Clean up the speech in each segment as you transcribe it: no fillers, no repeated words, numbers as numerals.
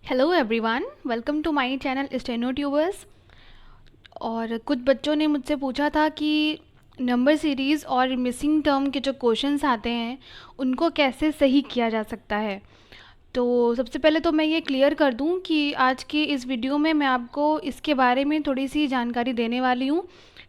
Hello everyone, welcome to my channel Steno Tubers. और कुछ बच्चों ने मुझसे पूछा था कि नंबर सीरीज़ और मिसिंग टर्म के जो क्वेश्चंस आते हैं उनको कैसे सही किया जा सकता है। तो सबसे पहले तो मैं ये क्लियर कर दूं कि आज की इस वीडियो में मैं आपको इसके बारे में थोड़ी सी जानकारी देने वाली हूँ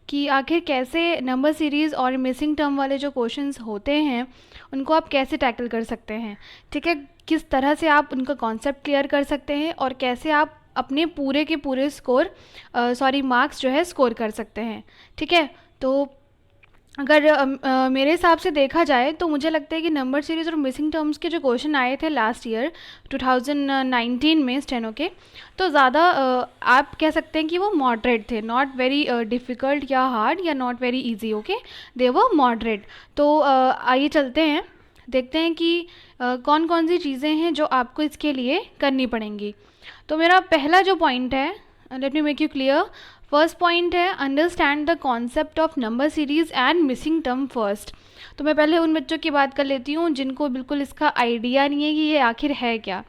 कि आखिर कैसे नंबर सीरीज़ और मिसिंग टर्म वाले जो क्वेश्चंस होते हैं उनको आप कैसे टैकल कर सकते हैं। ठीक है, किस तरह से आप उनका कॉन्सेप्ट क्लियर कर सकते हैं और कैसे आप अपने पूरे के पूरे मार्क्स जो है स्कोर कर सकते हैं। ठीक है, तो अगर मेरे हिसाब से देखा जाए तो मुझे लगता है कि नंबर सीरीज़ और मिसिंग टर्म्स के जो क्वेश्चन आए थे लास्ट ईयर 2019 में स्टेनो के, तो ज़्यादा आप कह सकते हैं कि वो मॉडरेट थे, नॉट वेरी डिफ़िकल्ट या हार्ड या नॉट वेरी इजी। ओके, दे वो मॉडरेट। तो आइए चलते हैं, देखते हैं कि कौन कौन सी चीज़ें हैं जो आपको इसके लिए करनी पड़ेंगी। तो मेरा पहला जो पॉइंट है, let me make you clear. First point है understand the concept of number series and missing term first. तो मैं पहले उन बच्चों की बात कर लेती हूँ जिनको बिल्कुल इसका आइडिया नहीं है कि ये आखिर है क्या।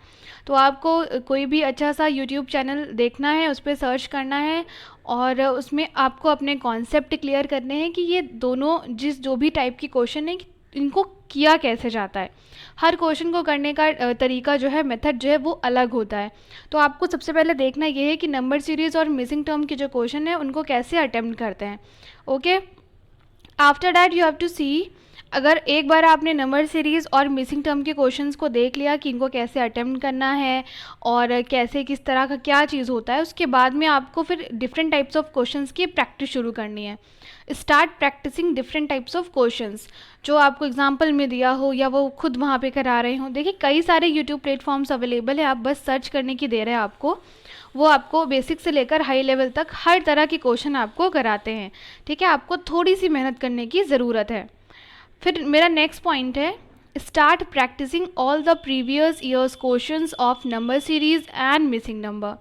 तो आपको कोई भी अच्छा सा यूट्यूब चैनल देखना है, उस पर सर्च करना है और उसमें आपको अपने कॉन्सेप्ट क्लियर करने हैं कि ये दोनों जो भी टाइप की क्वेश्चन है इनको किया कैसे जाता है। हर क्वेश्चन को करने का तरीका जो है, मेथड जो है वो अलग होता है। तो आपको सबसे पहले देखना ये है कि नंबर सीरीज़ और मिसिंग टर्म के जो क्वेश्चन है उनको कैसे अटेम्प्ट करते हैं। Okay, after that you have to see, अगर एक बार आपने नंबर सीरीज़ और मिसिंग टर्म के क्वेश्चंस को देख लिया कि इनको कैसे अटेम्प्ट करना है और कैसे किस तरह का क्या चीज़ होता है, उसके बाद में आपको फिर डिफरेंट टाइप्स ऑफ क्वेश्चंस की प्रैक्टिस शुरू करनी है। Start practicing different types of questions जो आपको एग्जाम्पल में दिया हो या वो खुद वहाँ पे करा रहे हो। देखिए कई सारे यूट्यूब प्लेटफॉर्म्स अवेलेबल है, आप बस सर्च करने की देर है आपको। वो आपको बेसिक से लेकर हाई लेवल तक हर तरह के क्वेश्चन आपको कराते हैं। ठीक है, आपको थोड़ी सी मेहनत करने की ज़रूरत है। फिर मेरा नेक्स्ट पॉइंट है start practicing all the previous years questions of number series and missing number.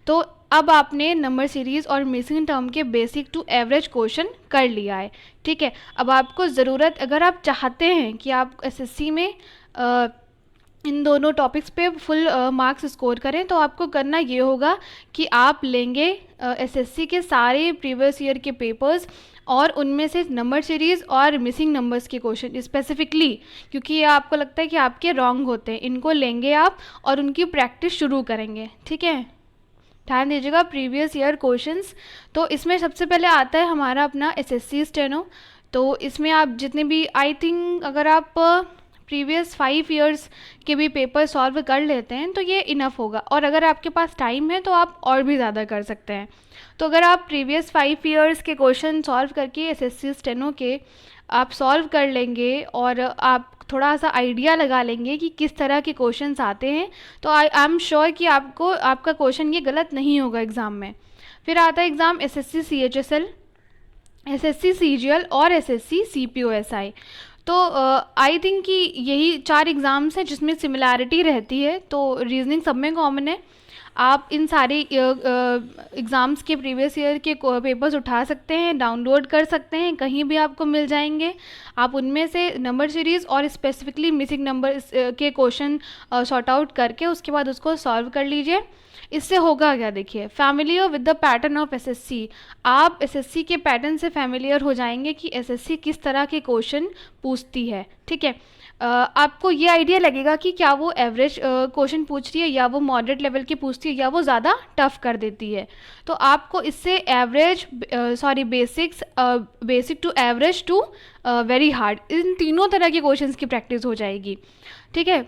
तो अब आपने नंबर सीरीज़ और मिसिंग टर्म के बेसिक टू एवरेज क्वेश्चन कर लिया है। ठीक है, अब आपको ज़रूरत, अगर आप चाहते हैं कि आप एसएससी में इन दोनों टॉपिक्स पे फुल मार्क्स स्कोर करें, तो आपको करना ये होगा कि आप लेंगे एसएससी के सारे प्रीवियस ईयर के पेपर्स और उनमें से नंबर सीरीज़ और मिसिंग नंबर्स के क्वेश्चन स्पेसिफिकली, क्योंकि ये आपको लगता है कि आपके रॉन्ग होते हैं, इनको लेंगे आप और उनकी प्रैक्टिस शुरू करेंगे। ठीक है, ध्यान दीजिएगा प्रीवियस ईयर क्वेश्चंस। तो इसमें सबसे पहले आता है हमारा अपना एसएससी स्टेनो। तो इसमें आप जितने भी, आई थिंक अगर आप प्रीवियस 5 ईयर्स के भी पेपर सॉल्व कर लेते हैं तो ये इनफ होगा, और अगर आपके पास टाइम है तो आप और भी ज़्यादा कर सकते हैं। तो अगर आप प्रीवियस 5 ईयर्स के क्वेश्चन सॉल्व करके एसएससी स्टेनो के आप सॉल्व कर लेंगे और आप थोड़ा सा आइडिया लगा लेंगे कि किस तरह के क्वेश्चंस आते हैं, तो आई एम श्योर कि आपको आपका क्वेश्चन ये गलत नहीं होगा एग्ज़ाम में। फिर आता है exam SSC CHSL, SSC CGL और एसएससी सीपीओएसआई। तो आई थिंक कि यही 4 एग्ज़ाम्स हैं जिसमें सिमिलैरिटी रहती है, तो रीजनिंग सब में कॉमन है। आप इन सारे एग्ज़ाम्स के प्रीवियस ईयर के पेपर्स उठा सकते हैं, डाउनलोड कर सकते हैं, कहीं भी आपको मिल जाएंगे। आप उनमें से नंबर सीरीज़ और स्पेसिफिकली मिसिंग नंबर के क्वेश्चन सॉर्ट आउट करके उसके बाद उसको सॉल्व कर लीजिए। इससे होगा क्या, देखिए familiar with the pattern of SSC, आप एसएससी के पैटर्न से फैमिलियर हो जाएंगे कि एसएससी किस तरह के क्वेश्चन पूछती है। ठीक है, आपको ये आइडिया लगेगा कि क्या वो एवरेज क्वेश्चन पूछ रही है या वो मॉडरेट लेवल की पूछती है या वो ज़्यादा टफ कर देती है। तो आपको इससे basic to average to very hard, इन तीनों तरह के क्वेश्चंस की प्रैक्टिस हो जाएगी। ठीक है,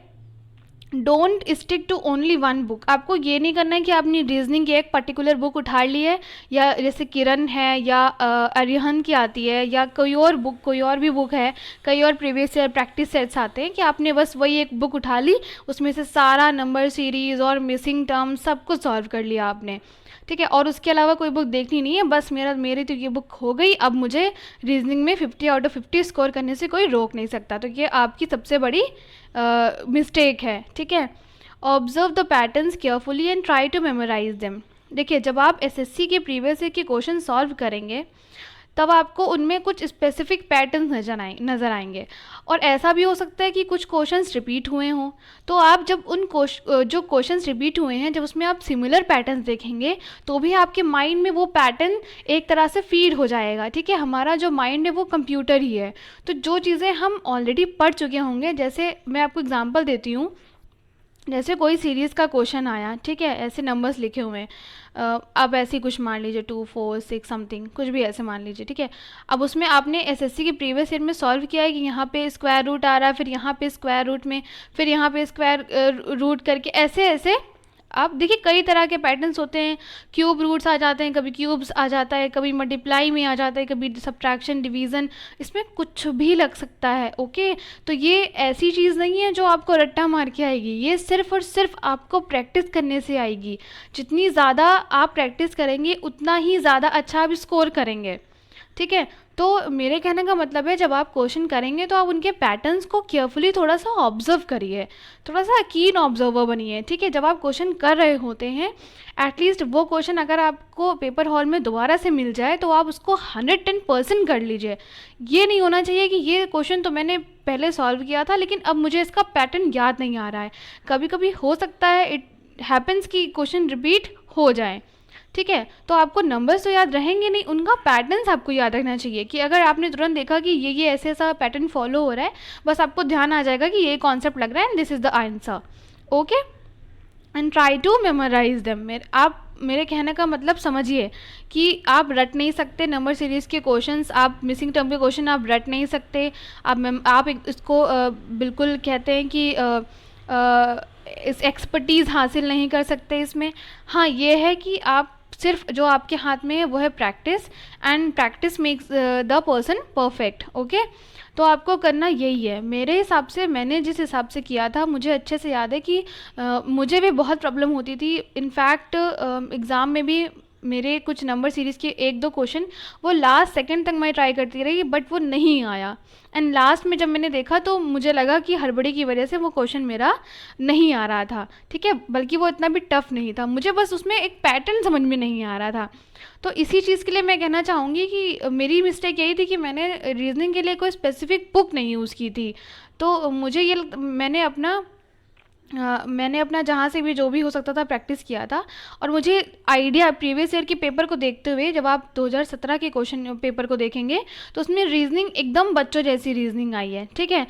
don't stick to only one book. आपको ये नहीं करना है कि आपने रीजनिंग की एक पर्टिकुलर बुक उठा ली है, या जैसे किरण है या अरिहंत की आती है या कोई और बुक, कोई और भी बुक है, कई और प्रीवियस ईयर प्रैक्टिस सेट्स आते हैं, कि आपने बस वही एक बुक उठा ली, उसमें से सारा नंबर सीरीज़ और मिसिंग टर्म सब कुछ सॉल्व कर लिया आपने। ठीक है, और उसके अलावा कोई बुक देखनी नहीं है, बस मेरी तो ये बुक हो गई, अब मुझे रीजनिंग में 50 आउट ऑफ 50 स्कोर करने से कोई रोक नहीं सकता। तो ये आपकी सबसे बड़ी मिस्टेक है। ठीक है, observe the patterns carefully and try to memorize them. देखिए जब आप एसएससी के प्रीवियस ईयर के क्वेश्चन सॉल्व करेंगे तब आपको उनमें कुछ स्पेसिफिक पैटर्न्स नज़र आएंगे। और ऐसा भी हो सकता है कि कुछ क्वेश्चंस रिपीट हुए हों, तो आप जब जो क्वेश्चंस रिपीट हुए हैं, जब उसमें आप सिमिलर पैटर्न्स देखेंगे तो भी आपके माइंड में वो पैटर्न एक तरह से फीड हो जाएगा। ठीक है, हमारा जो माइंड है वो कंप्यूटर ही है, तो जो चीज़ें हम ऑलरेडी पढ़ चुके होंगे, जैसे मैं आपको एग्जांपल देती हूँ, जैसे कोई सीरीज़ का क्वेश्चन आया, ठीक है, ऐसे नंबर्स लिखे हुए हैं, अब ऐसे ही कुछ मान लीजिए 2 4 6 समथिंग, कुछ भी ऐसे मान लीजिए, ठीक है। अब उसमें आपने एसएससी के प्रीवियस ईयर में सॉल्व किया है कि यहाँ पे स्क्वायर रूट आ रहा है, फिर यहाँ पे स्क्वायर रूट में, फिर यहाँ पे स्क्वायर रूट करके ऐसे ऐसे आप देखिए कई तरह के पैटर्न्स होते हैं। क्यूब रूट्स आ जाते हैं, कभी क्यूब्स आ जाता है, कभी मल्टीप्लाई में आ जाता है, कभी सब्ट्रैक्शन, डिवीज़न, इसमें कुछ भी लग सकता है। ओके, तो ये ऐसी चीज़ नहीं है जो आपको रट्टा मार के आएगी, ये सिर्फ और सिर्फ आपको प्रैक्टिस करने से आएगी। जितनी ज़्यादा आप प्रैक्टिस करेंगे उतना ही ज़्यादा अच्छा आप स्कोर करेंगे। ठीक है, तो मेरे कहने का मतलब है जब आप क्वेश्चन करेंगे तो आप उनके पैटर्न्स को केयरफुली थोड़ा सा ऑब्जर्व करिए, थोड़ा सा कीन ऑब्जर्वर बनिए। ठीक है, जब आप क्वेश्चन कर रहे होते हैं, एटलीस्ट वो क्वेश्चन अगर आपको पेपर हॉल में दोबारा से मिल जाए तो आप उसको 110% कर लीजिए। ये नहीं होना चाहिए कि ये क्वेश्चन तो मैंने पहले सॉल्व किया था लेकिन अब मुझे इसका पैटर्न याद नहीं आ रहा है। कभी कभी हो सकता है, इट हैपन्स कि क्वेश्चन रिपीट हो जाए। ठीक है, तो आपको नंबर्स तो याद रहेंगे नहीं, उनका पैटर्न्स आपको याद रखना चाहिए कि अगर आपने तुरंत देखा कि ये ऐसे ऐसा पैटर्न फॉलो हो रहा है, बस आपको ध्यान आ जाएगा कि ये कॉन्सेप्ट लग रहा है and this is the answer. Okay, and try to memorize them. आप मेरे कहने का मतलब समझिए कि आप रट नहीं सकते नंबर सीरीज़ के क्वेश्चंस, आप मिसिंग टर्म के क्वेश्चन आप रट नहीं सकते। आप इसको बिल्कुल कहते हैं कि इस एक्सपर्टीज़ हासिल नहीं कर सकते इसमें। हाँ, ये है कि आप सिर्फ जो आपके हाथ में है वो है practice, and practice makes the person perfect. Okay, तो आपको करना यही है। मेरे हिसाब से, मैंने जिस हिसाब से किया था, मुझे अच्छे से याद है कि मुझे भी बहुत प्रॉब्लम होती थी। इनफैक्ट एग्ज़ाम में भी मेरे कुछ नंबर सीरीज़ के 1-2 क्वेश्चन वो लास्ट सेकंड तक मैं ट्राई करती रही, बट वो नहीं आया। एंड लास्ट में जब मैंने देखा तो मुझे लगा कि हड़बड़ी की वजह से वो क्वेश्चन मेरा नहीं आ रहा था। ठीक है, बल्कि वो इतना भी टफ नहीं था, मुझे बस उसमें एक पैटर्न समझ में नहीं आ रहा था। तो इसी चीज़ के लिए मैं कहना चाहूँगी कि मेरी मिस्टेक यही थी कि मैंने रीजनिंग के लिए कोई स्पेसिफिक बुक नहीं यूज़ की थी। तो मुझे ये मैंने अपना जहाँ से भी जो भी हो सकता था प्रैक्टिस किया था, और मुझे आइडिया प्रीवियस ईयर के पेपर को देखते हुए, जब आप 2017 के क्वेश्चन पेपर को देखेंगे तो उसमें रीजनिंग एकदम बच्चों जैसी रीजनिंग आई है। ठीक है,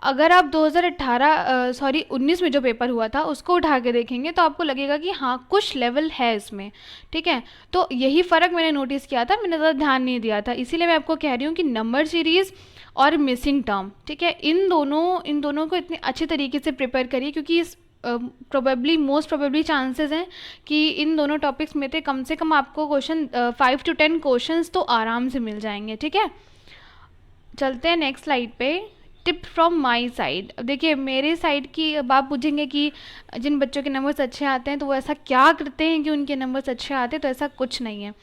अगर आप 19 में जो पेपर हुआ था उसको उठा के देखेंगे तो आपको लगेगा कि हाँ कुछ लेवल है इसमें। ठीक है, तो यही फ़र्क मैंने नोटिस किया था, मैंने ज़्यादा ध्यान नहीं दिया था। इसीलिए मैं आपको कह रही हूँ कि नंबर सीरीज़ और मिसिंग टर्म, ठीक है, इन दोनों को इतने अच्छे तरीके से प्रिपेयर करिए, क्योंकि इस मोस्ट प्रोबेबली चांसेस हैं कि इन दोनों टॉपिक्स में से कम आपको क्वेश्चन 5 to 10 क्वेश्चंस तो आराम से मिल जाएंगे। ठीक है, चलते हैं नेक्स्ट स्लाइड पे। Tip from my side. देखिए, मेरे साइड की अब आप पूछेंगे कि जिन बच्चों के नंबर्स अच्छे आते हैं तो वो ऐसा क्या करते हैं कि उनके नंबर्स अच्छे आते हैं, तो ऐसा कुछ नहीं है।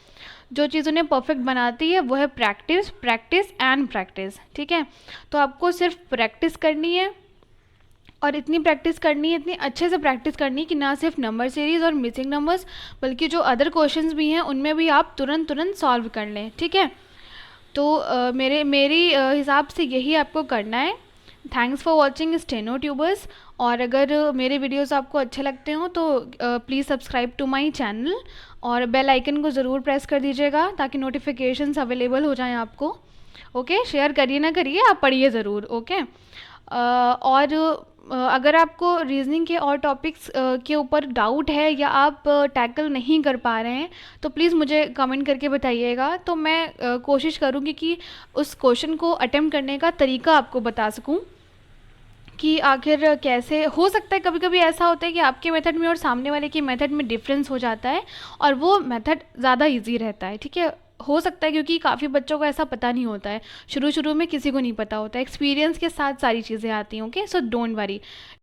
जो चीज़ उन्हें परफेक्ट बनाती है वो है प्रैक्टिस, प्रैक्टिस एंड प्रैक्टिस। ठीक है, तो आपको सिर्फ प्रैक्टिस करनी है, और इतनी प्रैक्टिस करनी है, इतनी अच्छे से प्रैक्टिस करनी है कि ना सिर्फ नंबर सीरीज़ और मिसिंग नंबर्स, बल्कि जो अदर क्वेश्चंस भी हैं उनमें भी आप तुरंत सॉल्व कर लें। ठीक है, तो मेरी हिसाब से यही आपको करना है। Thanks for watching Steno Tubers. और अगर मेरे वीडियोस आपको अच्छे लगते हो तो please subscribe to my channel, और बेल आइकन को ज़रूर प्रेस कर दीजिएगा ताकि नोटिफिकेशंस अवेलेबल हो जाएं आपको। ओके, शेयर करिए ना करिए, आप पढ़िए ज़रूर। ओके, और अगर आपको रीजनिंग के और टॉपिक्स के ऊपर डाउट है या आप टैकल नहीं कर पा रहे हैं तो प्लीज़ मुझे कमेंट करके बताइएगा, तो मैं कोशिश करूँगी कि उस क्वेश्चन को अटेम्प्ट करने का तरीका आपको बता सकूँ कि आखिर कैसे हो सकता है। कभी कभी ऐसा होता है कि आपके मेथड में और सामने वाले के मेथड में डिफरेंस हो जाता है और वो मेथड ज़्यादा ईजी रहता है। ठीक है, हो सकता है क्योंकि काफ़ी बच्चों को ऐसा पता नहीं होता है, शुरू में किसी को नहीं पता होता है, एक्सपीरियंस के साथ सारी चीज़ें आती हैं। Okay, so don't worry.